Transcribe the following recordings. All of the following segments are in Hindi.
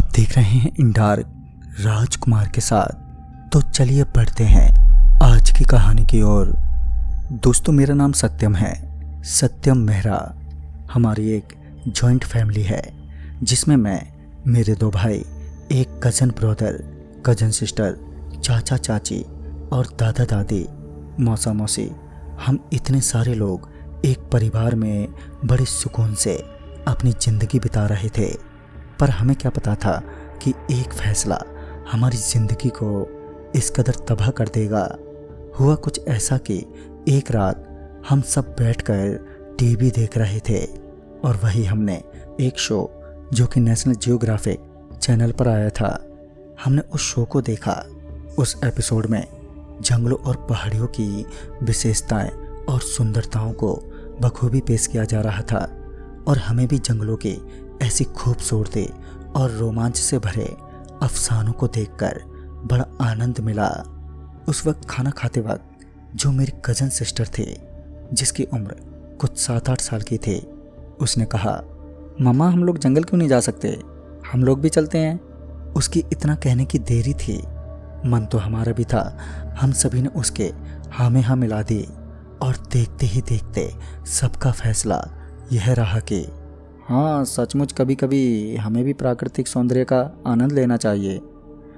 आप देख रहे हैं इंडार्क राजकुमार के साथ। तो चलिए बढ़ते हैं आज की कहानी की ओर। दोस्तों, मेरा नाम सत्यम है, सत्यम मेहरा। हमारी एक जॉइंट फैमिली है जिसमें मैं, मेरे दो भाई, एक कज़न ब्रदर, कज़न सिस्टर, चाचा चाची और दादा दादी, मौसा मौसी, हम इतने सारे लोग एक परिवार में बड़े सुकून से अपनी ज़िंदगी बिता रहे थे। पर हमें क्या पता था कि एक फैसला हमारी ज़िंदगी को इस कदर तबाह कर देगा। हुआ कुछ ऐसा कि एक रात हम सब बैठकर टीवी देख रहे थे और वही हमने एक शो जो कि नेशनल जियोग्राफिक चैनल पर आया था, हमने उस शो को देखा। उस एपिसोड में जंगलों और पहाड़ियों की विशेषताएं और सुंदरताओं को बखूबी पेश किया जा रहा था और हमें भी जंगलों की ऐसी खूबसूरती और रोमांच से भरे अफसानों को देखकर बड़ा आनंद मिला। उस वक्त खाना खाते वक्त जो मेरी कज़न सिस्टर थी, जिसकी उम्र कुछ 7-8 साल की थी, उसने कहा, मम्मा हम लोग जंगल क्यों नहीं जा सकते, हम लोग भी चलते हैं। उसकी इतना कहने की देरी थी, मन तो हमारा भी था। हम सभी ने उसके हाँ में हाँ मिला दी और देखते ही देखते सबका फैसला यह रहा कि हाँ, सचमुच कभी कभी हमें भी प्राकृतिक सौंदर्य का आनंद लेना चाहिए।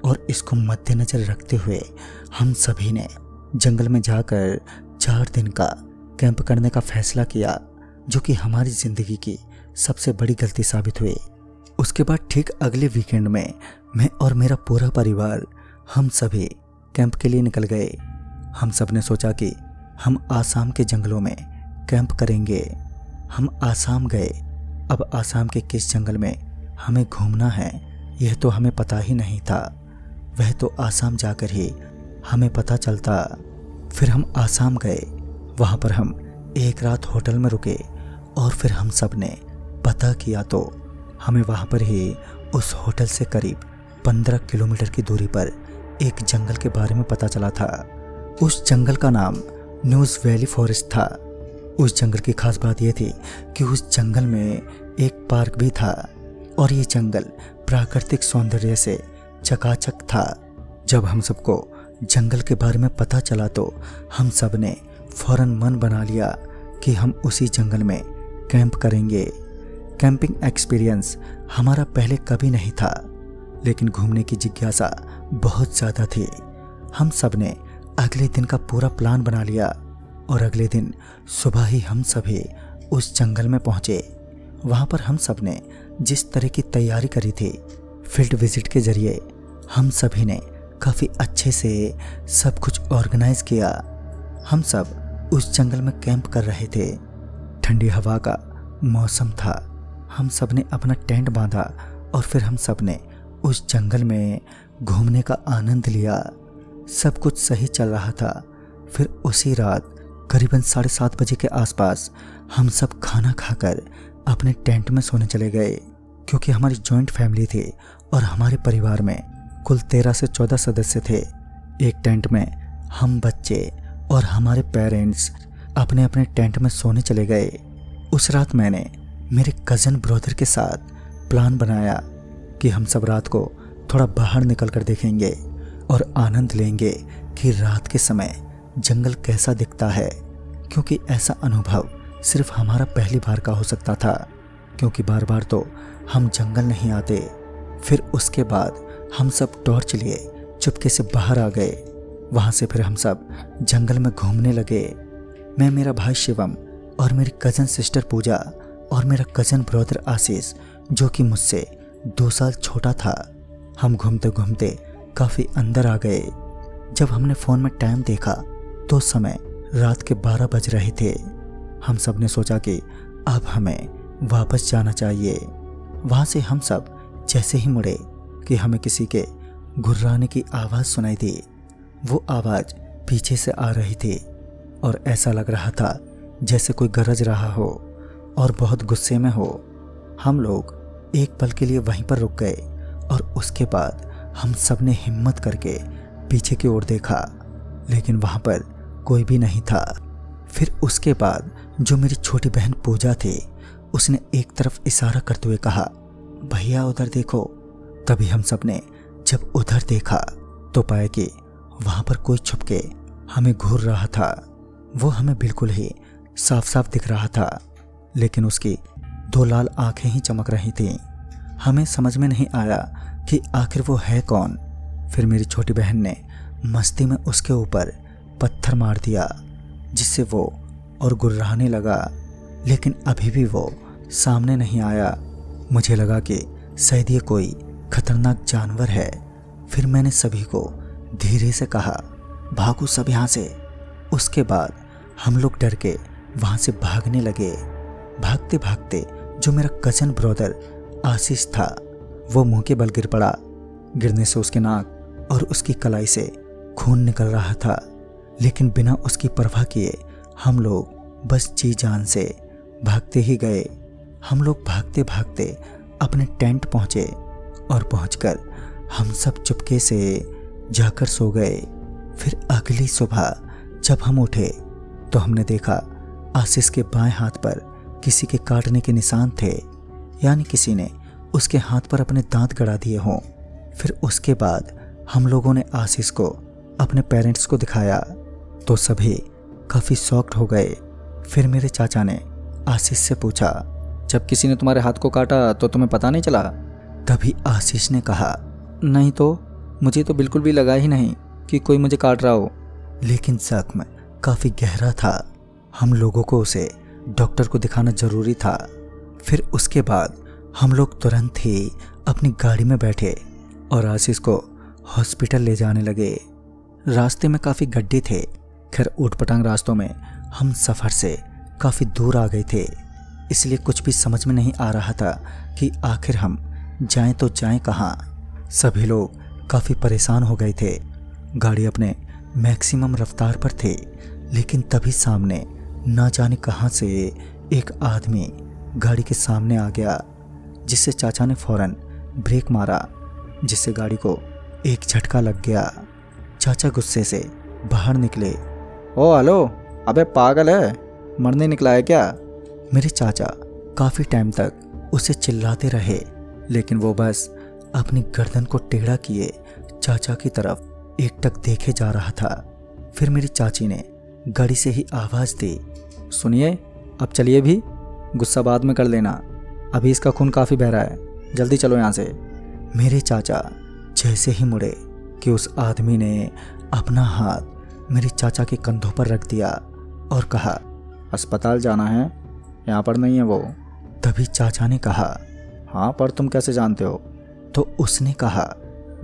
और इसको मद्देनजर रखते हुए हम सभी ने जंगल में जाकर 4 दिन का कैंप करने का फैसला किया, जो कि हमारी ज़िंदगी की सबसे बड़ी गलती साबित हुई। उसके बाद ठीक अगले वीकेंड में मैं और मेरा पूरा परिवार हम सभी कैंप के लिए निकल गए। हम सब ने सोचा कि हम आसाम के जंगलों में कैंप करेंगे। हम आसाम गए। अब आसाम के किस जंगल में हमें घूमना है यह तो हमें पता ही नहीं था, वह तो आसाम जाकर ही हमें पता चलता। फिर हम आसाम गए, वहाँ पर हम एक रात होटल में रुके और फिर हम सब ने पता किया तो हमें वहाँ पर ही उस होटल से करीब 15 किलोमीटर की दूरी पर एक जंगल के बारे में पता चला था। उस जंगल का नाम न्यूज़ वैली फॉरेस्ट था। उस जंगल की खास बात यह थी कि उस जंगल में एक पार्क भी था और ये जंगल प्राकृतिक सौंदर्य से चकाचक था। जब हम सबको जंगल के बारे में पता चला तो हम सब ने फौरन मन बना लिया कि हम उसी जंगल में कैंप करेंगे। कैंपिंग एक्सपीरियंस हमारा पहले कभी नहीं था, लेकिन घूमने की जिज्ञासा बहुत ज़्यादा थी। हम सब ने अगले दिन का पूरा प्लान बना लिया और अगले दिन सुबह ही हम सभी उस जंगल में पहुँचे। वहाँ पर हम सब ने जिस तरह की तैयारी करी थी, फील्ड विजिट के ज़रिए हम सभी ने काफ़ी अच्छे से सब कुछ ऑर्गेनाइज किया। हम सब उस जंगल में कैंप कर रहे थे। ठंडी हवा का मौसम था। हम सब ने अपना टेंट बांधा और फिर हम सब ने उस जंगल में घूमने का आनंद लिया। सब कुछ सही चल रहा था। फिर उसी रात करीबन 7:30 बजे के आसपास हम सब खाना खाकर अपने टेंट में सोने चले गए, क्योंकि हमारी जॉइंट फैमिली थी और हमारे परिवार में कुल 13 से 14 सदस्य थे। एक टेंट में हम बच्चे और हमारे पेरेंट्स अपने अपने टेंट में सोने चले गए। उस रात मैंने मेरे कज़न ब्रदर के साथ प्लान बनाया कि हम सब रात को थोड़ा बाहर निकल कर देखेंगे और आनंद लेंगे कि रात के समय जंगल कैसा दिखता है, क्योंकि ऐसा अनुभव सिर्फ हमारा पहली बार का हो सकता था, क्योंकि बार बार तो हम जंगल नहीं आते। फिर उसके बाद हम सब टॉर्च लिए चुपके से बाहर आ गए। वहाँ से फिर हम सब जंगल में घूमने लगे। मैं, मेरा भाई शिवम और मेरी कज़न सिस्टर पूजा और मेरा कज़न ब्रदर आशीष, जो कि मुझसे 2 साल छोटा था। हम घूमते घूमते काफ़ी अंदर आ गए। जब हमने फ़ोन में टाइम देखा तो समय रात के 12 बज रहे थे। हम सब ने सोचा कि अब हमें वापस जाना चाहिए। वहाँ से हम सब जैसे ही मुड़े कि हमें किसी के घुर्राने की आवाज़ सुनाई दी। वो आवाज़ पीछे से आ रही थी और ऐसा लग रहा था जैसे कोई गरज रहा हो और बहुत गुस्से में हो। हम लोग एक पल के लिए वहीं पर रुक गए और उसके बाद हम सब ने हिम्मत करके पीछे की ओर देखा, लेकिन वहाँ पर कोई भी नहीं था। फिर उसके बाद जो मेरी छोटी बहन पूजा थी, उसने एक तरफ इशारा करते हुए कहा, भैया उधर देखो। तभी हम सब ने जब उधर देखा तो पाया कि वहां पर कोई छुप के हमें घूर रहा था। वो हमें बिल्कुल ही साफ साफ दिख रहा था, लेकिन उसकी 2 लाल आंखें ही चमक रही थीं। हमें समझ में नहीं आया कि आखिर वो है कौन। फिर मेरी छोटी बहन ने मस्ती में उसके ऊपर पत्थर मार दिया, जिससे वो और गुर्राने लगा, लेकिन अभी भी वो सामने नहीं आया। मुझे लगा कि शायद ये कोई खतरनाक जानवर है। फिर मैंने सभी को धीरे से कहा, भागो सब यहाँ से। उसके बाद हम लोग डर के वहाँ से भागने लगे। भागते भागते जो मेरा कजन ब्रदर आशीष था, वो मुंह के बल गिर पड़ा। गिरने से उसके नाक और उसकी कलाई से खून निकल रहा था, लेकिन बिना उसकी परवाह किए हम लोग बस जी जान से भागते ही गए। हम लोग भागते भागते अपने टेंट पहुंचे और पहुंचकर हम सब चुपके से जाकर सो गए। फिर अगली सुबह जब हम उठे तो हमने देखा आशीष के बाएं हाथ पर किसी के काटने के निशान थे, यानी किसी ने उसके हाथ पर अपने दांत गड़ा दिए हों। फिर उसके बाद हम लोगों ने आशीष को अपने पेरेंट्स को दिखाया तो सभी काफ़ी शॉक्ड हो गए। फिर मेरे चाचा ने आशीष से पूछा, जब किसी ने तुम्हारे हाथ को काटा तो तुम्हें पता नहीं चला? तभी आशीष ने कहा, नहीं तो मुझे तो बिल्कुल भी लगा ही नहीं कि कोई मुझे काट रहा हो। लेकिन जख्म काफ़ी गहरा था। हम लोगों को उसे डॉक्टर को दिखाना ज़रूरी था। फिर उसके बाद हम लोग तुरंत ही अपनी गाड़ी में बैठे और आशीष को हॉस्पिटल ले जाने लगे। रास्ते में काफ़ी गड्ढे थे। खैर ऊटपटांग रास्तों में हम सफ़र से काफ़ी दूर आ गए थे, इसलिए कुछ भी समझ में नहीं आ रहा था कि आखिर हम जाएं तो जाएं कहाँ। सभी लोग काफ़ी परेशान हो गए थे। गाड़ी अपने मैक्सिमम रफ्तार पर थी, लेकिन तभी सामने ना जाने कहाँ से एक आदमी गाड़ी के सामने आ गया, जिससे चाचा ने फौरन ब्रेक मारा, जिससे गाड़ी को एक झटका लग गया। चाचा गुस्से से बाहर निकले। ओ हेलो, अबे पागल है, मरने निकला है क्या? मेरे चाचा काफ़ी टाइम तक उसे चिल्लाते रहे, लेकिन वो बस अपनी गर्दन को टेढ़ा किए चाचा की तरफ एकटक देखे जा रहा था। फिर मेरी चाची ने गाड़ी से ही आवाज़ दी, सुनिए, अब चलिए भी, गुस्सा बाद में कर लेना, अभी इसका खून काफ़ी बह रहा है, जल्दी चलो यहाँ से। मेरे चाचा जैसे ही मुड़े कि उस आदमी ने अपना हाथ मेरे चाचा के कंधों पर रख दिया और कहा, अस्पताल जाना है, यहाँ पर नहीं है वो। तभी चाचा ने कहा, हाँ पर तुम कैसे जानते हो? तो उसने कहा,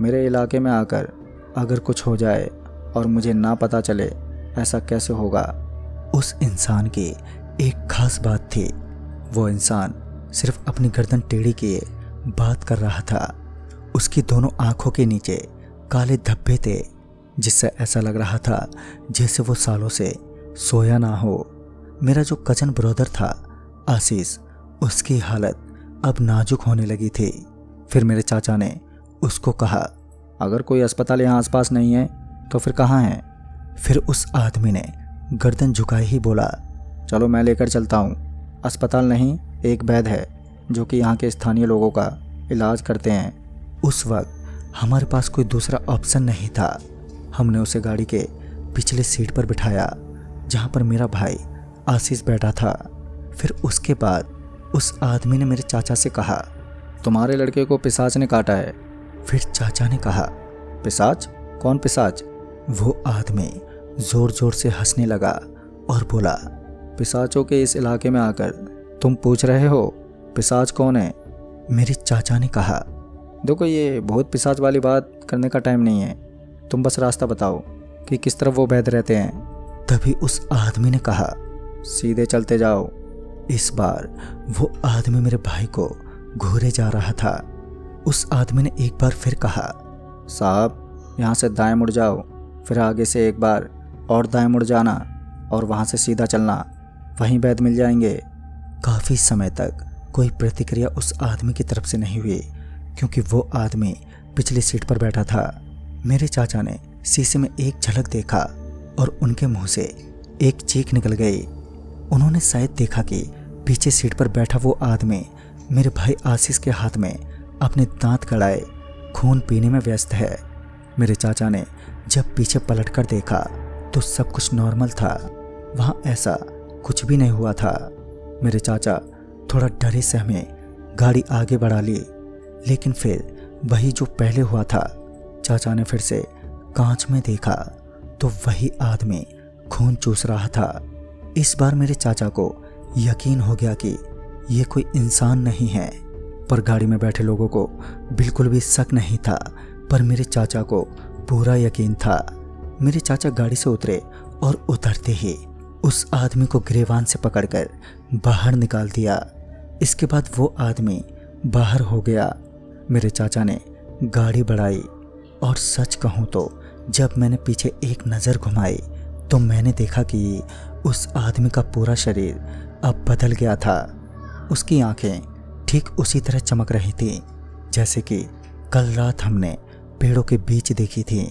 मेरे इलाके में आकर अगर कुछ हो जाए और मुझे ना पता चले, ऐसा कैसे होगा? उस इंसान की एक खास बात थी। वो इंसान सिर्फ अपनी गर्दन टेढ़ी किए बात कर रहा था। उसकी दोनों आंखों के नीचे काले धब्बे थे, जिससे ऐसा लग रहा था जैसे वो सालों से सोया ना हो। मेरा जो कजन ब्रदर था आशीष, उसकी हालत अब नाजुक होने लगी थी। फिर मेरे चाचा ने उसको कहा, अगर कोई अस्पताल यहाँ आसपास नहीं है तो फिर कहाँ है? फिर उस आदमी ने गर्दन झुकाए ही बोला, चलो मैं लेकर चलता हूँ। अस्पताल नहीं, एक वैद्य है जो कि यहाँ के स्थानीय लोगों का इलाज करते हैं। उस वक्त हमारे पास कोई दूसरा ऑप्शन नहीं था। हमने उसे गाड़ी के पिछले सीट पर बिठाया, जहाँ पर मेरा भाई आशीष बैठा था। फिर उसके बाद उस आदमी ने मेरे चाचा से कहा, तुम्हारे लड़के को पिशाच ने काटा है। फिर चाचा ने कहा, पिशाच? कौन पिशाच? वो आदमी जोर जोर से हंसने लगा और बोला, पिशाचों के इस इलाके में आकर तुम पूछ रहे हो पिशाच कौन है? मेरे चाचा ने कहा, देखो ये बहुत पिशाच वाली बात करने का टाइम नहीं है, तुम बस रास्ता बताओ कि किस तरफ वो वैद्य रहते हैं। तभी उस आदमी ने कहा, सीधे चलते जाओ। इस बार वो आदमी मेरे भाई को घूरे जा रहा था। उस आदमी ने एक बार फिर कहा, साहब यहाँ से दाएं मुड़ जाओ, फिर आगे से एक बार और दाएं मुड़ जाना और वहाँ से सीधा चलना, वहीं वैद्य मिल जाएंगे। काफ़ी समय तक कोई प्रतिक्रिया उस आदमी की तरफ से नहीं हुई, क्योंकि वो आदमी पिछली सीट पर बैठा था। मेरे चाचा ने शीशे में एक झलक देखा और उनके मुंह से एक चीख निकल गई। उन्होंने शायद देखा कि पीछे सीट पर बैठा वो आदमी मेरे भाई आशीष के हाथ में अपने दांत गड़ाए खून पीने में व्यस्त है। मेरे चाचा ने जब पीछे पलटकर देखा तो सब कुछ नॉर्मल था, वहाँ ऐसा कुछ भी नहीं हुआ था। मेरे चाचा थोड़ा डरे सहमे गाड़ी आगे बढ़ा ली, लेकिन फिर वही जो पहले हुआ था। चाचा ने फिर से कांच में देखा तो वही आदमी खून चूस रहा था। इस बार मेरे चाचा को यकीन हो गया कि ये कोई इंसान नहीं है, पर गाड़ी में बैठे लोगों को बिल्कुल भी शक नहीं था, पर मेरे चाचा को पूरा यकीन था। मेरे चाचा गाड़ी से उतरे और उतरते ही उस आदमी को गिरेबान से पकड़कर बाहर निकाल दिया। इसके बाद वो आदमी बाहर हो गया। मेरे चाचा ने गाड़ी बढ़ाई और सच कहूँ तो जब मैंने पीछे एक नज़र घुमाई तो मैंने देखा कि उस आदमी का पूरा शरीर अब बदल गया था। उसकी आंखें ठीक उसी तरह चमक रही थी जैसे कि कल रात हमने पेड़ों के बीच देखी थी।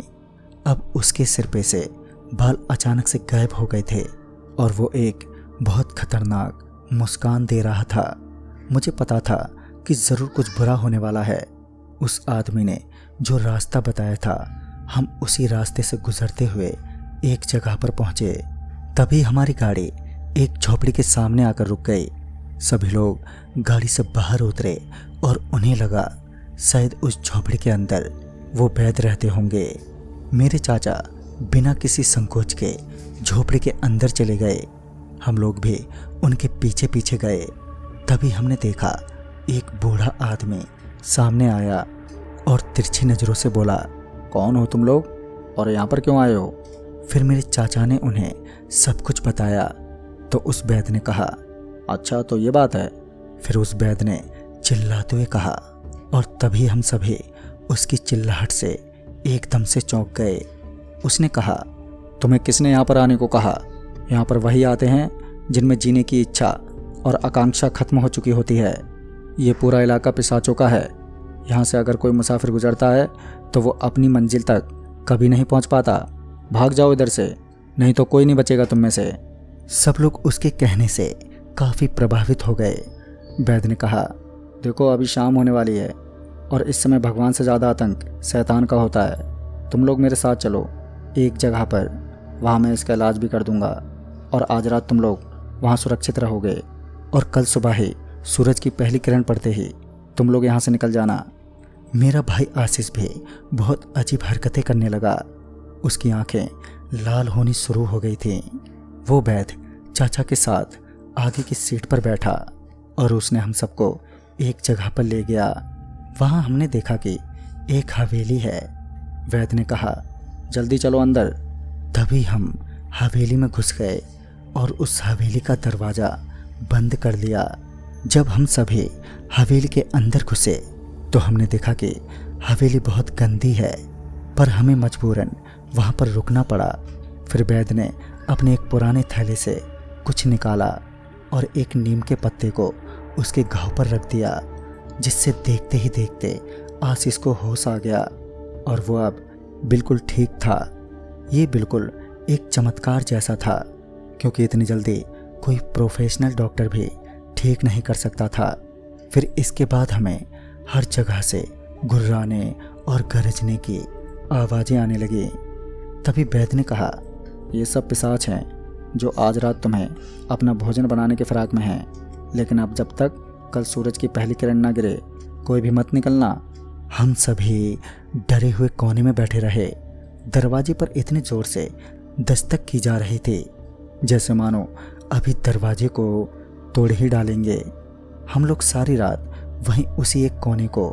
अब उसके सिर पे से बाल अचानक से गायब हो गए थे और वो एक बहुत खतरनाक मुस्कान दे रहा था। मुझे पता था कि ज़रूर कुछ बुरा होने वाला है। उस आदमी ने जो रास्ता बताया था, हम उसी रास्ते से गुजरते हुए एक जगह पर पहुंचे। तभी हमारी गाड़ी एक झोपड़ी के सामने आकर रुक गई। सभी लोग गाड़ी से बाहर उतरे और उन्हें लगा शायद उस झोपड़ी के अंदर वो वैद रहते होंगे। मेरे चाचा बिना किसी संकोच के झोपड़ी के अंदर चले गए। हम लोग भी उनके पीछे पीछे गए। तभी हमने देखा एक बूढ़ा आदमी सामने आया और तिरछी नज़रों से बोला, कौन हो तुम लोग और यहाँ पर क्यों आए हो? फिर मेरे चाचा ने उन्हें सब कुछ बताया तो उस वैद ने कहा, अच्छा तो ये बात है। फिर उस वैद ने चिल्लाते हुए कहा और तभी हम सभी उसकी चिल्लाहट से एकदम से चौंक गए। उसने कहा, तुम्हें किसने यहाँ पर आने को कहा? यहाँ पर वही आते हैं जिनमें जीने की इच्छा और आकांक्षा खत्म हो चुकी होती है। ये पूरा इलाका पिशाचों का है। यहाँ से अगर कोई मुसाफिर गुजरता है तो वो अपनी मंजिल तक कभी नहीं पहुँच पाता। भाग जाओ इधर से, नहीं तो कोई नहीं बचेगा तुम में से। सब लोग उसके कहने से काफ़ी प्रभावित हो गए। वैद ने कहा, देखो अभी शाम होने वाली है और इस समय भगवान से ज़्यादा आतंक शैतान का होता है। तुम लोग मेरे साथ चलो एक जगह पर, वहाँ मैं इसका इलाज भी कर दूंगा और आज रात तुम लोग वहाँ सुरक्षित रहोगे और कल सुबह ही सूरज की पहली किरण पड़ते ही तुम लोग यहाँ से निकल जाना। मेरा भाई आशीष भी बहुत अजीब हरकतें करने लगा। उसकी आंखें लाल होनी शुरू हो गई थीं। वो वैद चाचा के साथ आगे की सीट पर बैठा और उसने हम सबको एक जगह पर ले गया। वहाँ हमने देखा कि एक हवेली है। वैद ने कहा, जल्दी चलो अंदर। तभी हम हवेली में घुस गए और उस हवेली का दरवाज़ा बंद कर लिया। जब हम सभी हवेली के अंदर घुसे तो हमने देखा कि हवेली बहुत गंदी है, पर हमें मजबूरन वहाँ पर रुकना पड़ा। फिर वैद ने अपने एक पुराने थैले से कुछ निकाला और एक नीम के पत्ते को उसके घाव पर रख दिया, जिससे देखते ही देखते आशीष को होश आ गया और वो अब बिल्कुल ठीक था। ये बिल्कुल एक चमत्कार जैसा था, क्योंकि इतनी जल्दी कोई प्रोफेशनल डॉक्टर भी ठीक नहीं कर सकता था। फिर इसके बाद हमें हर जगह से गुर्राने और गरजने की आवाज़ें आने लगी। तभी वैद ने कहा, ये सब पिशाच हैं जो आज रात तुम्हें अपना भोजन बनाने के फिराक में हैं, लेकिन अब जब तक कल सूरज की पहली किरण ना गिरे कोई भी मत निकलना। हम सभी डरे हुए कोने में बैठे रहे। दरवाजे पर इतने ज़ोर से दस्तक की जा रही थी जैसे मानो अभी दरवाजे को तोड़ ही डालेंगे। हम लोग सारी रात वहीं उसी एक कोने को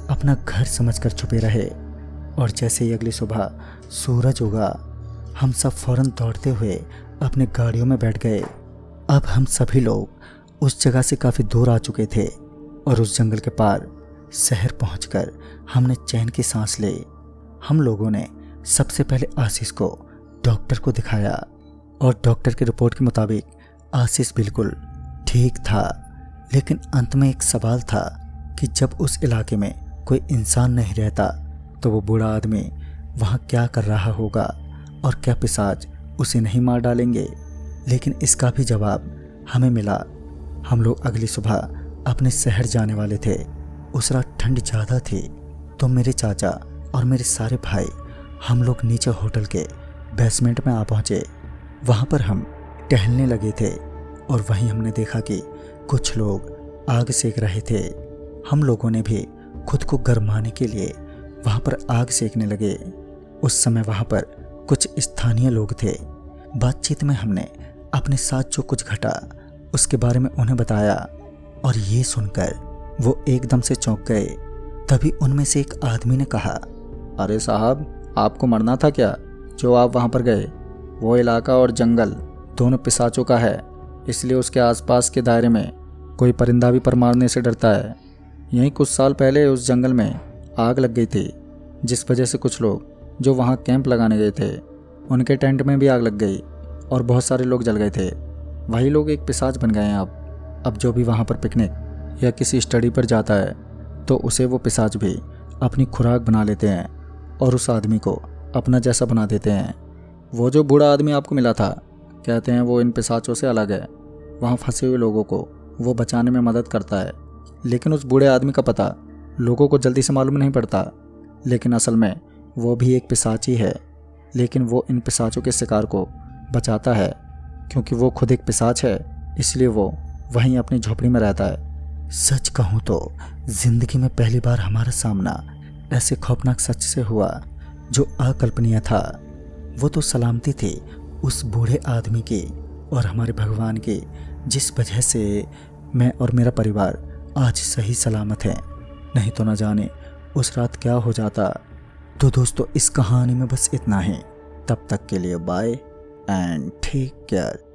अपना घर समझकर छुपे रहे और जैसे ही अगली सुबह सूरज उगा हम सब फौरन दौड़ते हुए अपने गाड़ियों में बैठ गए। अब हम सभी लोग उस जगह से काफ़ी दूर आ चुके थे और उस जंगल के पार शहर पहुंचकर हमने चैन की सांस ली। हम लोगों ने सबसे पहले आशीष को डॉक्टर को दिखाया और डॉक्टर की रिपोर्ट के मुताबिक आशीष बिल्कुल ठीक था, लेकिन अंत में एक सवाल था कि जब उस इलाके में कोई इंसान नहीं रहता तो वो बूढ़ा आदमी वहाँ क्या कर रहा होगा और क्या पिशाच उसे नहीं मार डालेंगे। लेकिन इसका भी जवाब हमें मिला। हम लोग अगली सुबह अपने शहर जाने वाले थे। उस रात ठंड ज़्यादा थी, तो मेरे चाचा और मेरे सारे भाई हम लोग नीचे होटल के बेसमेंट में आ पहुँचे। वहाँ पर हम टहलने लगे थे और वहीं हमने देखा कि कुछ लोग आग सेक रहे थे। हम लोगों ने भी खुद को गरमाने के लिए वहाँ पर आग सेकने लगे। उस समय वहाँ पर कुछ स्थानीय लोग थे। बातचीत में हमने अपने साथ जो कुछ घटा उसके बारे में उन्हें बताया और ये सुनकर वो एकदम से चौंक गए। तभी उनमें से एक आदमी ने कहा, अरे साहब, आपको मरना था क्या जो आप वहाँ पर गए? वो इलाका और जंगल दोनों पिशाचों का है, इसलिए उसके आसपास के दायरे में कोई परिंदा भी पर मारने से डरता है। यहीं कुछ साल पहले उस जंगल में आग लग गई थी, जिस वजह से कुछ लोग जो वहाँ कैंप लगाने गए थे उनके टेंट में भी आग लग गई और बहुत सारे लोग जल गए थे। वही लोग एक पिशाच बन गए हैं। अब जो भी वहाँ पर पिकनिक या किसी स्टडी पर जाता है तो उसे वो पिशाच भी अपनी खुराक बना लेते हैं और उस आदमी को अपना जैसा बना देते हैं। वो जो बूढ़ा आदमी आपको मिला था, कहते हैं वो इन पिशाचों से अलग है। वहाँ फंसे हुए लोगों को वो बचाने में मदद करता है, लेकिन उस बूढ़े आदमी का पता लोगों को जल्दी से मालूम नहीं पड़ता। लेकिन असल में वो भी एक पिशाच ही है, लेकिन वो इन पिशाचों के शिकार को बचाता है। क्योंकि वो खुद एक पिशाच है, इसलिए वो वहीं अपनी झोपड़ी में रहता है। सच कहूँ तो जिंदगी में पहली बार हमारा सामना ऐसे खौफनाक सच से हुआ जो अकल्पनीय था। वो तो सलामती थी उस बूढ़े आदमी की और हमारे भगवान की, जिस वजह से मैं और मेरा परिवार आज सही सलामत है। नहीं तो न जाने उस रात क्या हो जाता। तो दोस्तों, इस कहानी में बस इतना ही। तब तक के लिए बाय एंड टेक केयर।